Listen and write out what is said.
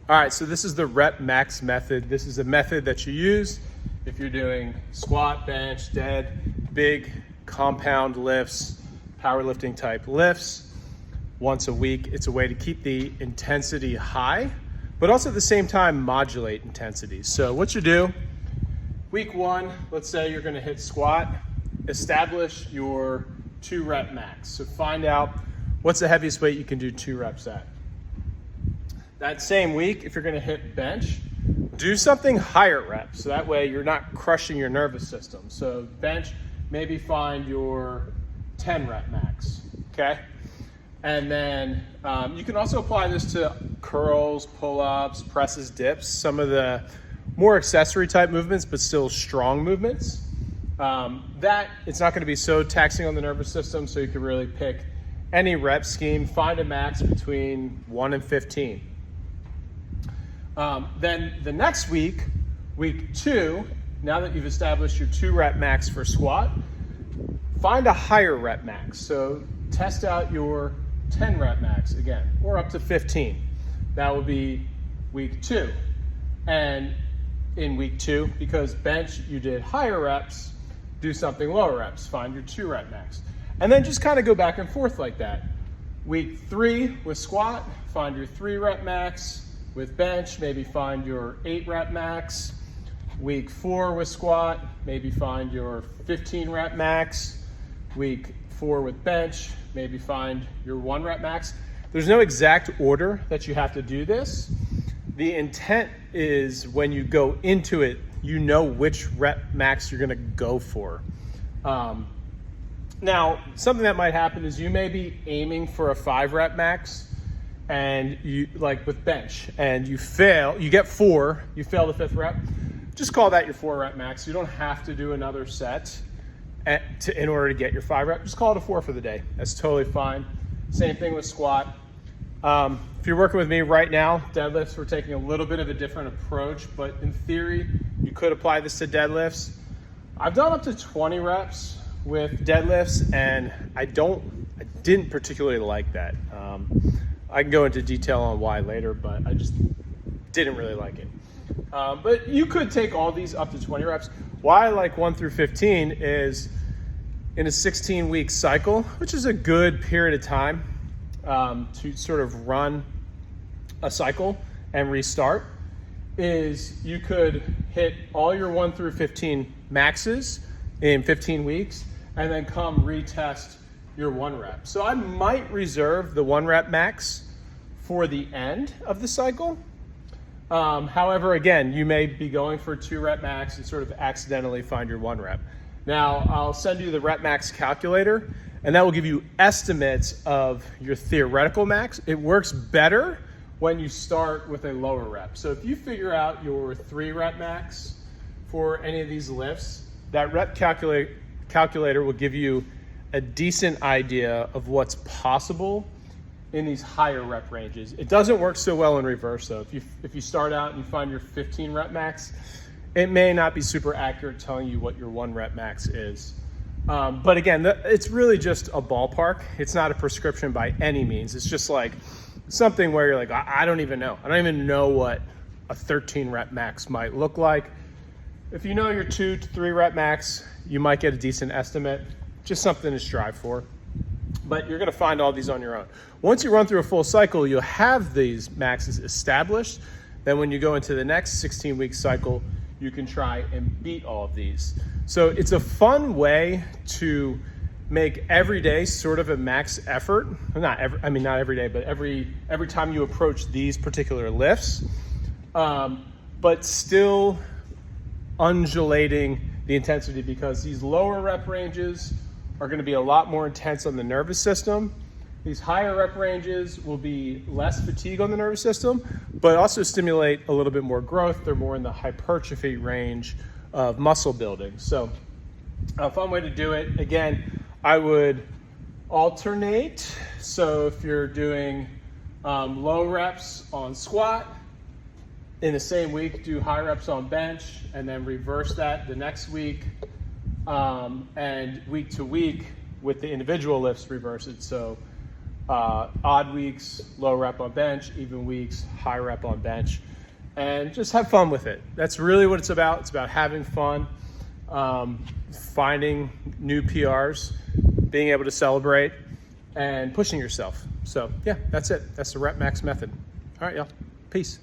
All right, so this is the rep max method. This is a method that you use if you're doing squat, bench, dead, big compound lifts, powerlifting type lifts once a week. It's a way to keep the intensity high, but also at the same time modulate intensity. So what you do, week one, let's say you're gonna hit squat, establish your 2 rep max. So find out what's the heaviest weight you can do 2 reps at. That same week, if you're gonna hit bench, do something higher reps. So that way you're not crushing your nervous system. So bench, maybe find your 10 rep max, okay? And then you can also apply this to curls, pull-ups, presses, dips, some of the more accessory type movements, but still strong movements. That it's not gonna be so taxing on the nervous system, so you can really pick any rep scheme, find a max between 1 and 15. Then the next week, week 2, now that you've established your 2 rep max for squat, find a higher rep max. So test out your 10 rep max again, or up to 15. That will be week 2. And in week 2, because bench, you did higher reps, do something lower reps, find your 2 rep max. And then just kind of go back and forth like that. Week 3 with squat, find your 3 rep max. With bench, maybe find your 8 rep max. Week 4 with squat, maybe find your 15 rep max. Week 4 with bench, maybe find your 1 rep max. There's no exact order that you have to do this. The intent is when you go into it, you know which rep max you're gonna go for. Now, something that might happen is you may be aiming for a 5 rep max, and you, like with bench, and you fail, you get 4, you fail the 5th rep, just call that your 4 rep max. You don't have to do another set in order to get your 5 rep. Just call it a 4 for the day. That's totally fine. Same thing with squat. If you're working with me right now, deadlifts, we're taking a little bit of a different approach, but in theory, you could apply this to deadlifts. I've done up to 20 reps with deadlifts, and I didn't particularly like that. I can go into detail on why later, but I just didn't really like it. But you could take all these up to 20 reps. Why I like 1 through 15 is in a 16-week cycle, which is a good period of time to sort of run a cycle and restart, is you could hit all your 1 through 15 maxes in 15 weeks and then come retest your 1 rep. So I might reserve the 1 rep max for the end of the cycle. However, again, you may be going for 2 rep max and sort of accidentally find your 1 rep. Now, I'll send you the rep max calculator, and that will give you estimates of your theoretical max. It works better when you start with a lower rep. So if you figure out your 3 rep max for any of these lifts, that rep calculator will give you a decent idea of what's possible in these higher rep ranges. It doesn't work so well in reverse though. If you start out and you find your 15 rep max, it may not be super accurate telling you what your 1 rep max is. But again, it's really just a ballpark. It's not a prescription by any means. It's just like something where you're like, I don't even know. I don't even know what a 13 rep max might look like. If you know your 2 to 3 rep max, you might get a decent estimate. Just something to strive for. But you're gonna find all these on your own. Once you run through a full cycle, you'll have these maxes established. Then when you go into the next 16-week cycle, you can try and beat all of these. So it's a fun way to make every day sort of a max effort. Not every day, but every time you approach these particular lifts, but still undulating the intensity, because these lower rep ranges are going to be a lot more intense on the nervous system. These higher rep ranges will be less fatigue on the nervous system, but also stimulate a little bit more growth. They're more in the hypertrophy range of muscle building. So a fun way to do it. Again, I would alternate. So if you're doing low reps on squat, in the same week, do high reps on bench, and then reverse that the next week. And week to week with the individual lifts, reverse it. So Odd weeks, low rep on bench, even weeks, high rep on bench, and just have fun with it. That's really what it's about. It's about having fun, finding new PRs, being able to celebrate, and pushing yourself. So yeah, that's it. That's the Rep Max method. All right, y'all. Peace.